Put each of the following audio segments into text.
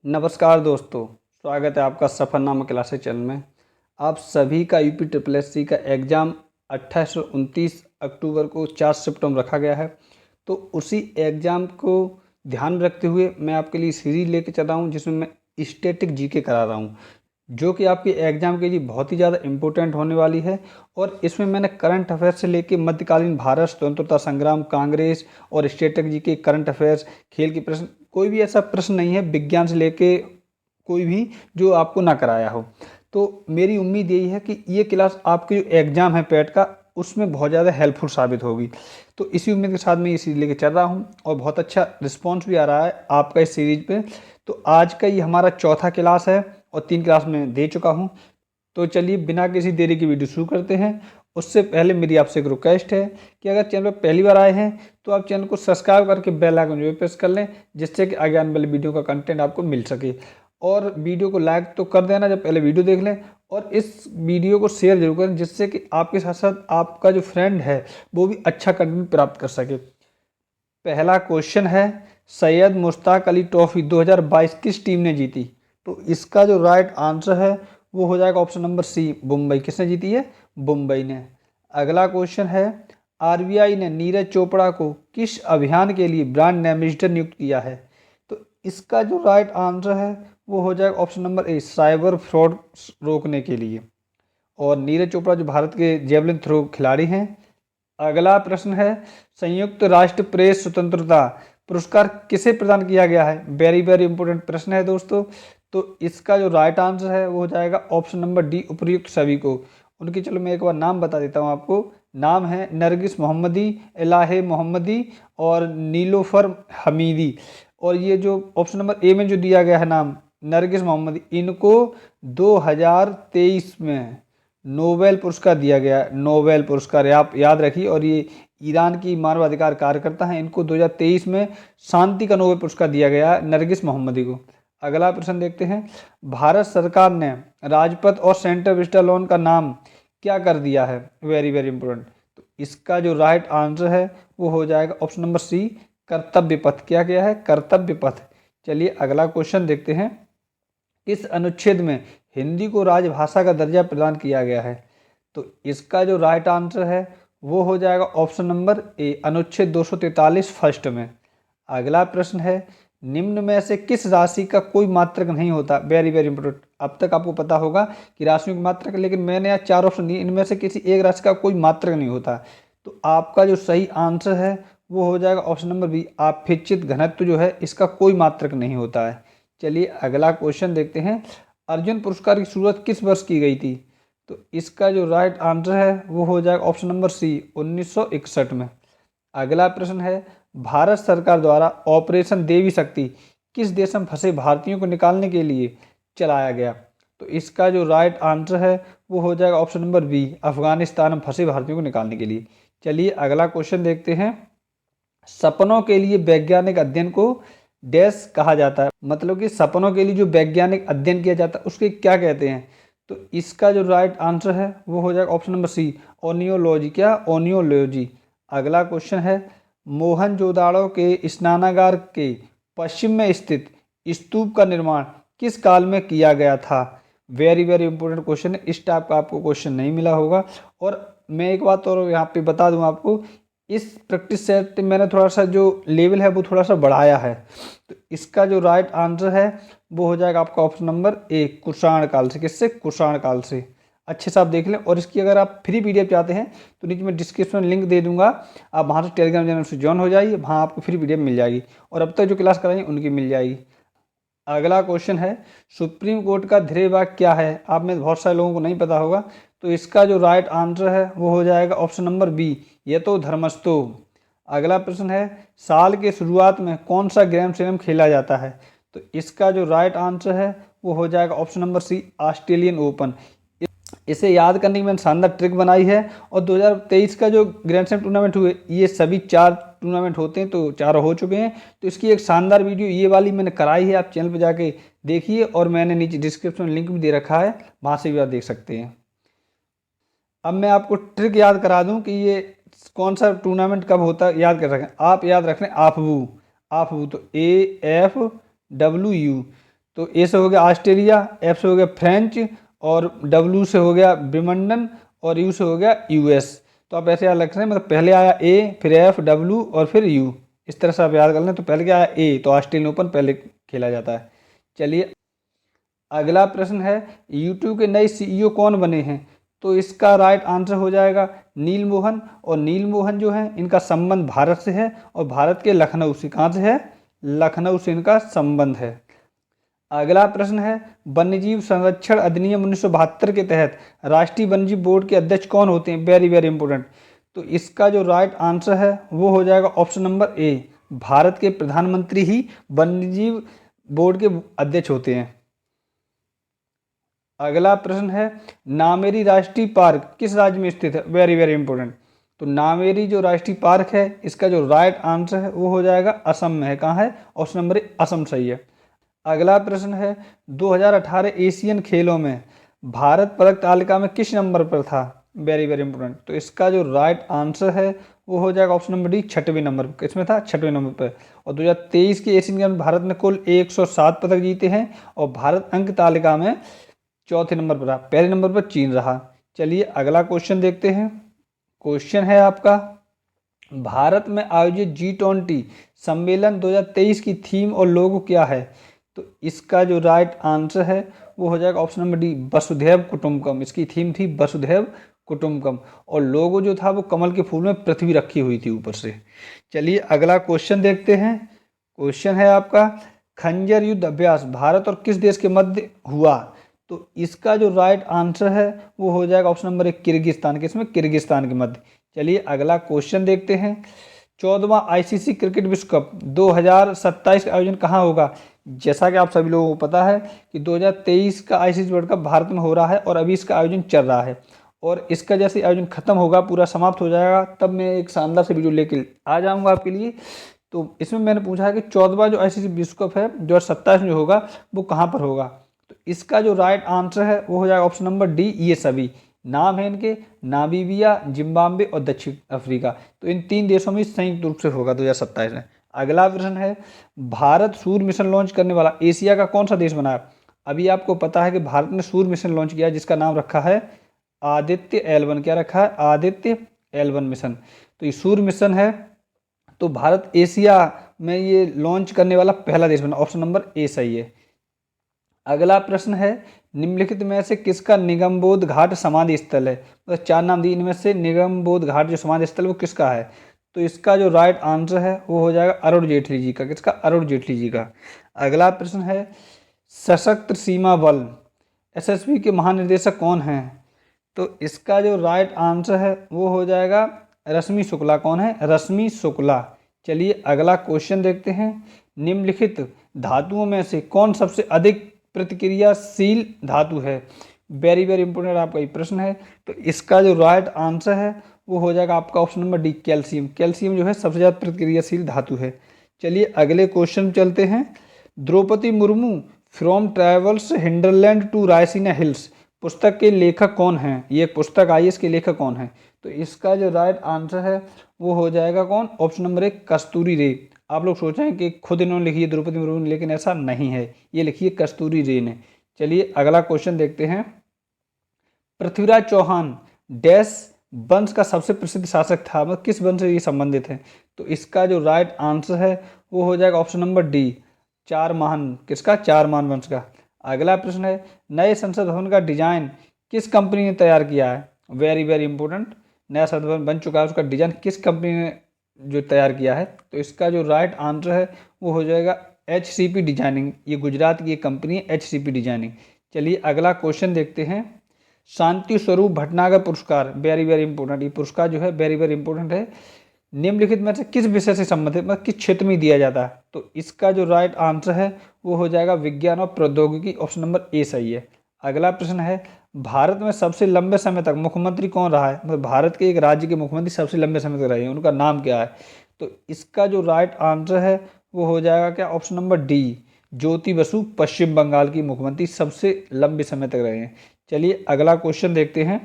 नमस्कार दोस्तों, स्वागत है आपका सफ़रनामा क्लासेस चैनल में। आप सभी का यूपी ट्रिपल एस सी का एग्ज़ाम 28 और 29 अक्टूबर को 4 शिफ्टों में रखा गया है। तो उसी एग्ज़ाम को ध्यान में रखते हुए मैं आपके लिए सीरीज़ लेके चल रहा हूँ, जिसमें मैं स्टैटिक जीके करा रहा हूँ, जो कि आपके एग्ज़ाम के लिए बहुत ही ज़्यादा इम्पोर्टेंट होने वाली है। और इसमें मैंने करंट अफेयर्स से लेके मध्यकालीन भारत स्वतंत्रता संग्राम, कांग्रेस और स्टैटिक जीके, करंट अफेयर्स, खेल के प्रश्न, कोई भी ऐसा प्रश्न नहीं है विज्ञान से लेके कोई भी जो आपको ना कराया हो। तो मेरी उम्मीद यही है कि ये क्लास आपके जो एग्ज़ाम है पेट का, उसमें बहुत ज़्यादा हेल्पफुल साबित होगी। तो इसी उम्मीद के साथ मैं ये सीरीज़ लेके चल रहा हूँ और बहुत अच्छा रिस्पॉन्स भी आ रहा है आपका इस सीरीज़ पे। तो आज का ये हमारा चौथा क्लास है और 3 क्लास में दे चुका हूँ। तो चलिए बिना किसी देरी की वीडियो शुरू करते हैं। उससे पहले मेरी आपसे एक रिक्वेस्ट है कि अगर चैनल पर पहली बार आए हैं तो आप चैनल को सब्सक्राइब करके बेल आइकन जो प्रेस कर लें, जिससे कि आगे आने वाली वीडियो का कंटेंट आपको मिल सके। और वीडियो को लाइक तो कर देना जब पहले वीडियो देख लें, और इस वीडियो को शेयर जरूर करें, जिससे कि आपके साथ साथ आपका जो फ्रेंड है वो भी अच्छा कंटेंट प्राप्त कर सके। पहला क्वेश्चन है, सैयद मुश्ताक अली ट्रॉफी 2022 किस टीम ने जीती? तो इसका जो राइट आंसर है वो हो जाएगा ऑप्शन नंबर सी, मुंबई। किसने जीती है? मुंबई ने। अगला क्वेश्चन है, आरबीआई ने नीरज चोपड़ा को किस अभियान के लिए ब्रांड एम्बेसडर नियुक्त किया है? तो इसका जो राइट आंसर है वो हो जाएगा option number A, cyber fraud रोकने के लिए। और नीरज चोपड़ा जो भारत के जेवलिन थ्रो खिलाड़ी हैं। अगला प्रश्न है, संयुक्त राष्ट्र प्रेस स्वतंत्रता पुरस्कार किसे प्रदान किया गया है? वेरी वेरी इंपॉर्टेंट प्रश्न है दोस्तों। तो इसका जो राइट आंसर है वो हो जाएगा ऑप्शन नंबर डी, उपर्युक्त सभी को। उनकी चलो मैं एक बार नाम बता देता हूँ आपको। नाम है नरगिस मोहम्मदी, इलाहे मोहम्मदी और नीलोफर हमीदी। और ये जो ऑप्शन नंबर ए में जो दिया गया है नाम नरगिस मोहम्मदी, इनको 2023 में नोबेल पुरस्कार दिया गया है। नोबेल पुरस्कार आप याद रखिए। और ये ईरान की मानवाधिकार कार्यकर्ता हैं। इनको 2023 में शांति का नोबेल पुरस्कार दिया गया है नरगिस मोहम्मदी को। अगला प्रश्न देखते हैं, भारत सरकार ने राजपथ और सेंट्रल विस्टा लोन का नाम क्या कर दिया है? Very very important. तो इसका जो राइट आंसर है वो हो जाएगा ऑप्शन नंबर सी, कर्तव्य पथ। क्या किया है? कर्तव्य पथ। चलिए अगला क्वेश्चन देखते हैं, किस अनुच्छेद में हिंदी को राजभाषा का दर्जा प्रदान किया गया है? तो इसका जो राइट आंसर है वो हो जाएगा ऑप्शन नंबर ए, अनुच्छेद 243 फर्स्ट में। अगला प्रश्न है, निम्न में से किस राशि का कोई मात्रक नहीं होता? Very very important. अब तक आपको पता होगा कि राशियों की मात्रक, लेकिन मैंने यहाँ 4 ऑप्शन दिए, इनमें से किसी एक राशि का कोई मात्रक नहीं होता। तो आपका जो सही आंसर है वो हो जाएगा ऑप्शन नंबर बी, आपेक्षिक घनत्व जो है इसका कोई मात्रक नहीं होता है। चलिए अगला क्वेश्चन देखते हैं, अर्जुन पुरस्कार की शुरुआत किस वर्ष की गई थी? तो इसका जो राइट आंसर है वो हो जाएगा ऑप्शन नंबर सी, 1961 में। अगला प्रश्न है, भारत सरकार द्वारा ऑपरेशन देवी शक्ति किस देश में फंसे भारतीयों को निकालने के लिए चलाया गया? तो इसका जो राइट आंसर है वो हो जाएगा ऑप्शन नंबर बी, अफगानिस्तान में फंसे भारतीयों को निकालने के लिए। चलिए अगला क्वेश्चन देखते हैं, सपनों के लिए वैज्ञानिक अध्ययन को डैश कहा जाता है? मतलब कि सपनों के लिए जो वैज्ञानिक अध्ययन किया जाता है उसके क्या कहते हैं? तो इसका जो राइट आंसर है वो हो जाएगा ऑप्शन नंबर सी, ओनियोलॉजी। क्या? ओनियोलॉजी। अगला क्वेश्चन है, मोहनजोदाड़ो के स्नानागार के पश्चिम में स्थित स्तूप का निर्माण किस काल में किया गया था? वेरी वेरी इंपॉर्टेंट क्वेश्चन है। इस टाइप का आपको क्वेश्चन नहीं मिला होगा। और मैं एक बात और यहाँ पे बता दूँ आपको, इस प्रैक्टिस सेट मैंने थोड़ा सा जो लेवल है वो थोड़ा सा बढ़ाया है। तो इसका जो राइट आंसर है वो हो जाएगा आपका ऑप्शन नंबर ए, कुषाण काल से। किससे? कुषाण काल से। अच्छे से आप देख लें। और इसकी अगर आप फ्री पीडीएफ चाहते हैं तो नीचे मैं डिस्क्रिप्शन में लिंक दे दूंगा, आप वहाँ से टेलीग्राम चैनल से ज्वाइन हो जाइए, वहाँ आपको फ्री पीडीएफ मिल जाएगी और अब तक जो क्लास कराई उनकी मिल जाएगी। अगला क्वेश्चन है, सुप्रीम कोर्ट का ध्येय वाक्य क्या है? आप में बहुत सारे लोगों को नहीं पता होगा। तो इसका जो राइट आंसर है वो हो जाएगा ऑप्शन नंबर बी, यतो धर्मस्थो। अगला प्रश्न है, साल के शुरुआत में कौन सा ग्रैंड स्लैम खेला जाता है? तो इसका जो राइट आंसर है वो हो जाएगा option number C, Australian Open. इसे याद करने की मैंने शानदार ट्रिक बनाई है। और 2023 का जो ग्रैंड स्लैम टूर्नामेंट हुए, ये सभी 4 टूर्नामेंट होते हैं, तो 4 हो चुके हैं। तो इसकी एक शानदार वीडियो ये वाली मैंने कराई है, आप चैनल पर जाके देखिए। और मैंने नीचे डिस्क्रिप्शन में लिंक भी दे रखा है, वहाँ से भी आप देख सकते हैं। अब मैं आपको ट्रिक याद करा दूं कि ये कौन सा टूर्नामेंट कब होता है, याद कर रखें। आप याद रख लें, आफवू। आफवू तो AFWU। तो ए से हो गया ऑस्ट्रेलिया, एफ से हो गया फ्रेंच, और डब्ल्यू से हो गया ब्रिमंडन, और यू से हो गया यूएस। तो आप ऐसे याद रख रहे हैं, मतलब पहले आया ए, फिर एफ, डब्ल्यू और फिर यू, इस तरह से आप याद कर लें। तो पहले क्या आया ए, तो ऑस्ट्रेलियन ओपन पहले खेला जाता है। चलिए अगला प्रश्न है, यूट्यूब के नए सीईओ कौन बने हैं? तो इसका राइट आंसर हो जाएगा नील मोहन। और नील मोहन जो है इनका संबंध भारत से है, और भारत के लखनऊ से, कहाँ से है? लखनऊ से इनका संबंध है। अगला प्रश्न है, वन्यजीव संरक्षण अधिनियम 1972 के तहत राष्ट्रीय वन्यजीव बोर्ड के अध्यक्ष कौन होते हैं? Very very important. तो इसका जो राइट आंसर है वो हो जाएगा ऑप्शन नंबर ए, भारत के प्रधानमंत्री ही वन्यजीव बोर्ड के अध्यक्ष होते हैं। अगला प्रश्न है, नामेरी राष्ट्रीय पार्क किस राज्य में स्थित है? Very very important. तो नामेरी जो राष्ट्रीय पार्क है इसका जो राइट आंसर है वो हो जाएगा असम में है। कहाँ है? ऑप्शन नंबर ए, असम सही है। अगला प्रश्न है, 2018 एशियन खेलों में भारत पदक तालिका में किस नंबर पर था? Very very important. तो इसका जो राइट आंसर है वो हो जाएगा ऑप्शन नंबर डी, 6वें नंबर पर। किसमें था? 6वें नंबर पर। और 2023 के एशियन गेम में भारत ने कुल 107 पदक जीते हैं, और भारत अंक तालिका में 4थे नंबर पर रहा, पहले नंबर पर चीन रहा। चलिए अगला क्वेश्चन देखते हैं। क्वेश्चन है आपका, भारत में आयोजित G20 सम्मेलन 2023 की थीम और लोगो क्या है? तो इसका जो राइट आंसर है वो हो जाएगा ऑप्शन नंबर डी, वसुधैव कुटुंबकम। इसकी थीम थी वसुधैव कुटुंबकम, और लोगो जो था वो कमल के फूल में पृथ्वी रखी हुई थी ऊपर से। चलिए अगला क्वेश्चन देखते हैं। क्वेश्चन है आपका, खंजर युद्ध अभ्यास भारत और किस देश के मध्य हुआ? तो इसका जो राइट आंसर है वो हो जाएगा ऑप्शन नंबर एक, किर्गिस्तान के, इसमें किर्गिस्तान के मध्य। चलिए अगला क्वेश्चन देखते हैं। 14वां आईसीसी क्रिकेट विश्व कप 2027 का आयोजन कहाँ होगा? जैसा कि आप सभी लोगों को पता है कि 2023 का आईसीसी वर्ल्ड कप भारत में हो रहा है, और अभी इसका आयोजन चल रहा है, और इसका जैसे आयोजन खत्म होगा, पूरा समाप्त हो जाएगा, तब मैं एक शानदार से वीडियो लेके आ जाऊंगा आपके लिए। तो इसमें मैंने पूछा है कि 14वां जो आईसीसी विश्व कप है 2027 में जो होगा वो कहाँ पर होगा? तो इसका जो राइट आंसर है वो हो जाएगा ऑप्शन नंबर डी, ये सभी नाम है इनके, नामीबिया, जिम्बाब्वे और दक्षिण अफ्रीका। तो इन 3 देशों में संयुक्त रूप से होगा 2027 में। अगला प्रश्न है, भारत सूर्य मिशन लॉन्च करने वाला एशिया का कौन सा देश बना है? अभी आपको पता है कि भारत ने सूर्य मिशन लॉन्च किया जिसका नाम रखा है आदित्य L1। क्या रखा है? Aditya L1 mission. तो ये सूर्य मिशन है, तो भारत एशिया में ये लॉन्च करने वाला पहला देश बना, ऑप्शन नंबर ए सही है। अगला प्रश्न है, निम्नलिखित में से किसका निगमबोध घाट समाधि स्थल है? मतलब 4 नाम दिए, इनमें से निगमबोध घाट जो समाधि स्थल वो किसका है? तो इसका जो राइट आंसर है वो हो जाएगा अरुण जेटली जी का। किसका? अरुण जेटली जी का। अगला प्रश्न है, सशस्त्र सीमा बल एसएसबी के महानिदेशक कौन हैं? तो इसका जो राइट आंसर है वो हो जाएगा रश्मि शुक्ला। कौन है? रश्मि शुक्ला। चलिए अगला क्वेश्चन देखते हैं। निम्नलिखित धातुओं में से कौन सबसे अधिक प्रतिक्रियाशील धातु है? वेरी वेरी इंपॉर्टेंट आपका ये प्रश्न है। तो इसका जो राइट आंसर है वो हो जाएगा आपका option number D, calcium. Calcium जो है सबसे ज़्यादा प्रतिक्रियाशील धातु है। चलिए अगले क्वेश्चन चलते हैं। Droupadi Murmu from travels hinterland to Raisina Hills पुस्तक के लेखक कौन हैं? ये पुस्तक आई, इसके लेखक कौन है? तो इसका जो राइट आंसर है वो हो जाएगा कौन? ऑप्शन नंबर एक, कस्तूरी रे। आप लोग सोचें कि खुद इन्होंने लिखी है द्रौपदी मुर्मू ने, लेकिन ऐसा नहीं है, ये लिखी है कस्तूरी रे ने। चलिए अगला क्वेश्चन देखते हैं। पृथ्वीराज चौहान डैश वंश का सबसे प्रसिद्ध शासक था, मतलब किस वंश से ये संबंधित है? तो इसका जो राइट आंसर है वो हो जाएगा ऑप्शन नंबर डी, चारमान। किसका? चारमान वंश का। अगला प्रश्न है, नए संसद भवन का डिजाइन किस कंपनी ने तैयार किया है? Very very important. नया संसद भवन बन चुका है, उसका डिजाइन किस कंपनी ने जो तैयार किया है? तो इसका जो राइट आंसर है वो हो जाएगा HCP डिजाइनिंग। ये गुजरात की एक कंपनी है, HCP डिजाइनिंग। चलिए अगला क्वेश्चन देखते हैं। शांति स्वरूप भटनागर पुरस्कार, वेरी वेरी इंपॉर्टेंट। ये पुरस्कार जो है वेरी वेरी इंपॉर्टेंट है। निम्नलिखित में से किस विषय से संबंधित, मतलब किस क्षेत्र में दिया जाता है? तो इसका जो राइट आंसर है वो हो जाएगा विज्ञान और प्रौद्योगिकी, ऑप्शन नंबर ए सही है। अगला प्रश्न है, भारत में सबसे लंबे समय तक मुख्यमंत्री कौन रहा है? मतलब भारत के एक राज्य के मुख्यमंत्री सबसे लंबे समय तक रहे हैं, उनका नाम क्या है? तो इसका जो राइट आंसर है वो हो जाएगा क्या? Option number D, Jyoti Basu पश्चिम बंगाल की मुख्यमंत्री सबसे लंबे समय तक रहे हैं। चलिए अगला क्वेश्चन देखते हैं।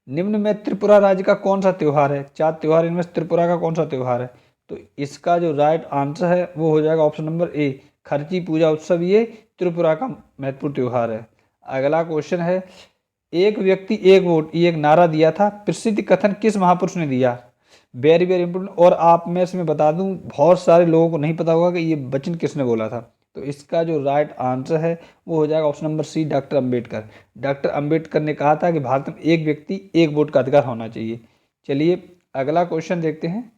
निम्न में त्रिपुरा राज्य का कौन सा त्यौहार है? 4 त्यौहार, इनमें से त्रिपुरा का कौन सा त्यौहार है? तो इसका जो राइट आंसर है वो हो जाएगा ऑप्शन नंबर ए, खर्ची पूजा उत्सव ये त्रिपुरा का महत्वपूर्ण त्यौहार है। अगला क्वेश्चन है, एक व्यक्ति एक वोट ये एक नारा दिया था, प्रसिद्ध कथन किस महापुरुष ने दिया? Very very important. और आप मैं इसमें बता दूं, बहुत सारे लोगों को नहीं पता होगा कि ये वचन किसने बोला था। तो इसका जो राइट आंसर है वो हो जाएगा option number C, doctor Ambedkar. Doctor Ambedkar ने कहा था कि भारत में एक व्यक्ति एक वोट का अधिकार होना चाहिए। चलिए अगला क्वेश्चन देखते हैं,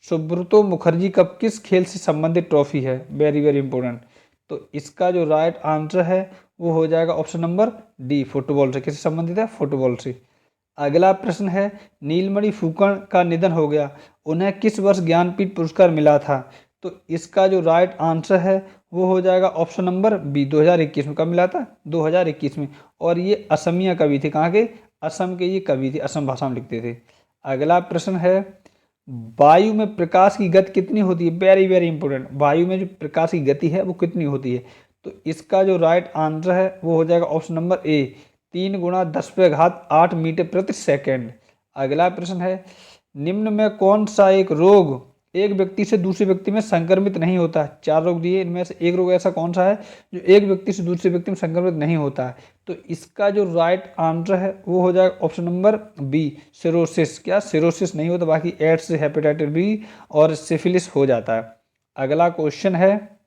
सुब्रतो मुखर्जी कप किस खेल से संबंधित ट्रॉफी है? Very very important. तो इसका जो राइट आंसर है वो हो जाएगा ऑप्शन नंबर डी, फुटबॉल से। किससे संबंधित है? फुटबॉल से। अगला प्रश्न है, नीलमणि फुकन का निधन हो गया, उन्हें किस वर्ष ज्ञानपीठ पुरस्कार मिला था? तो इसका जो राइट आंसर है वो हो जाएगा ऑप्शन नंबर बी, 2021 में। कब मिला था? 2021 में। और ये असमिया कवि थे। कहाँ के? असम के ये कवि थे, असम भाषा में लिखते थे। अगला प्रश्न है, वायु में प्रकाश की गति कितनी होती है? Very very important. वायु में जो प्रकाश की गति है वो कितनी होती है? तो इसका जो राइट आंसर है वो हो जाएगा ऑप्शन नंबर ए, 3 × 10⁸ मीटर प्रति सेकेंड। अगला प्रश्न है, निम्न में कौन सा एक रोग एक व्यक्ति से दूसरे व्यक्ति में संक्रमित नहीं होता? 4 रोग दिए, इनमें से एक रोग ऐसा कौन सा है जो एक व्यक्ति से दूसरे व्यक्ति में संक्रमित नहीं होता है? तो इसका जो राइट आंसर है वो हो जाएगा ऑप्शन नंबर बी, सिरोसिस। क्या? सिरोसिस नहीं होता, बाकी एड्स, हेपेटाइटिस बी और सिफिलिस हो जाता है। अगला क्वेश्चन है,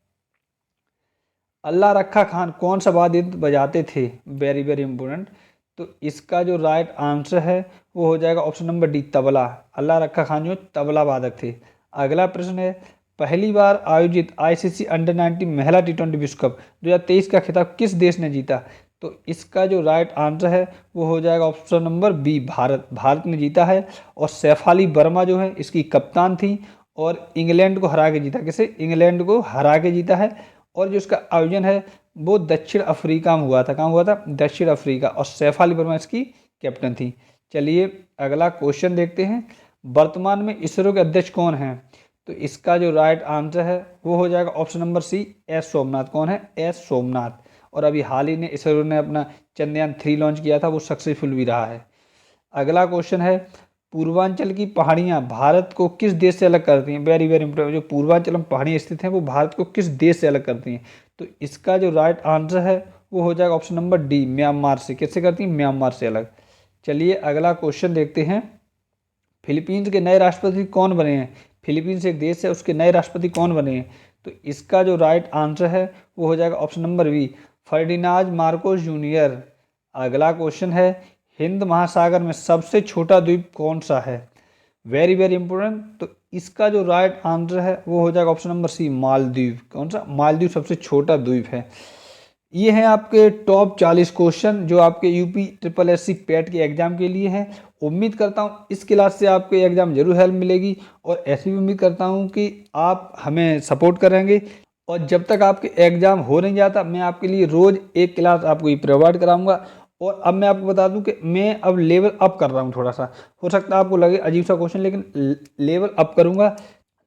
अल्लाह रखा खान कौन सा वाद्य यंत्र बजाते थे? Very very important. तो इसका जो राइट आंसर है वो हो जाएगा ऑप्शन नंबर डी, तबला। अल्लाह रखा खान जो तबला वादक थे। अगला प्रश्न है, पहली बार आयोजित आईसीसी अंडर-19 महिला टी20 विश्व कप 2023 का खिताब किस देश ने जीता? तो इसका जो राइट आंसर है वो हो जाएगा option number B, Bharat. Bharat ने जीता है। और शेफाली वर्मा जो है इसकी कप्तान थी और इंग्लैंड को हरा के जीता। किसे? इंग्लैंड को हरा के जीता है। और जो इसका आयोजन है वो दक्षिण अफ्रीका में हुआ था। कहाँ हुआ था? दक्षिण अफ्रीका। और शेफाली वर्मा इसकी कैप्टन थी। चलिए अगला क्वेश्चन देखते हैं, वर्तमान में इसरो के अध्यक्ष कौन हैं? तो इसका जो राइट आंसर है वो हो जाएगा option number C, S Somnath. कौन है? एस सोमनाथ। और अभी हाल ही में इसरो ने अपना चंद्रयान-3 लॉन्च किया था, वो सक्सेसफुल भी रहा है। अगला क्वेश्चन है, पूर्वांचल की पहाड़ियाँ भारत को किस देश से अलग करती हैं? Very very important. जो पूर्वांचल में पहाड़ियाँ स्थित हैं वो भारत को किस देश से अलग करती हैं? तो इसका जो राइट आंसर है वो हो जाएगा ऑप्शन नंबर डी, म्यांमार से। किससे करती हैं? म्यांमार से अलग। चलिए अगला क्वेश्चन देखते हैं, फिलीपींस के नए राष्ट्रपति कौन बने हैं? फिलीपींस एक देश है, उसके नए राष्ट्रपति कौन बने हैं? तो इसका जो राइट आंसर है वो हो जाएगा option number B, Ferdinand Marcos junior. अगला क्वेश्चन है, हिंद महासागर में सबसे छोटा द्वीप कौन सा है? Very very important. तो इसका जो राइट आंसर है वो हो जाएगा ऑप्शन नंबर सी, मालदीव। कौन सा? मालदीव सबसे छोटा द्वीप है। ये हैं आपके टॉप 40 क्वेश्चन जो आपके यूपी SSSC पैट के एग्जाम के लिए हैं। उम्मीद करता हूँ इस क्लास से आपके एग्जाम जरूर हेल्प मिलेगी, और ऐसी भी उम्मीद करता हूँ कि आप हमें सपोर्ट करेंगे। और जब तक आपके एग्जाम हो नहीं जाता मैं आपके लिए रोज़ एक क्लास आपको ये प्रोवाइड कराऊंगा। और अब मैं आपको बता दूं कि मैं अब लेवल अप कर रहा हूँ थोड़ा सा। हो सकता है आपको लगे अजीब सा क्वेश्चन, लेकिन लेवल अप करूँगा।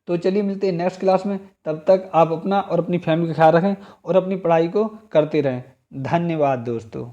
तो चलिए मिलते हैं नेक्स्ट क्लास में। तब तक आप अपना और अपनी फैमिली का ख्याल रखें और अपनी पढ़ाई को करते रहें। धन्यवाद दोस्तों।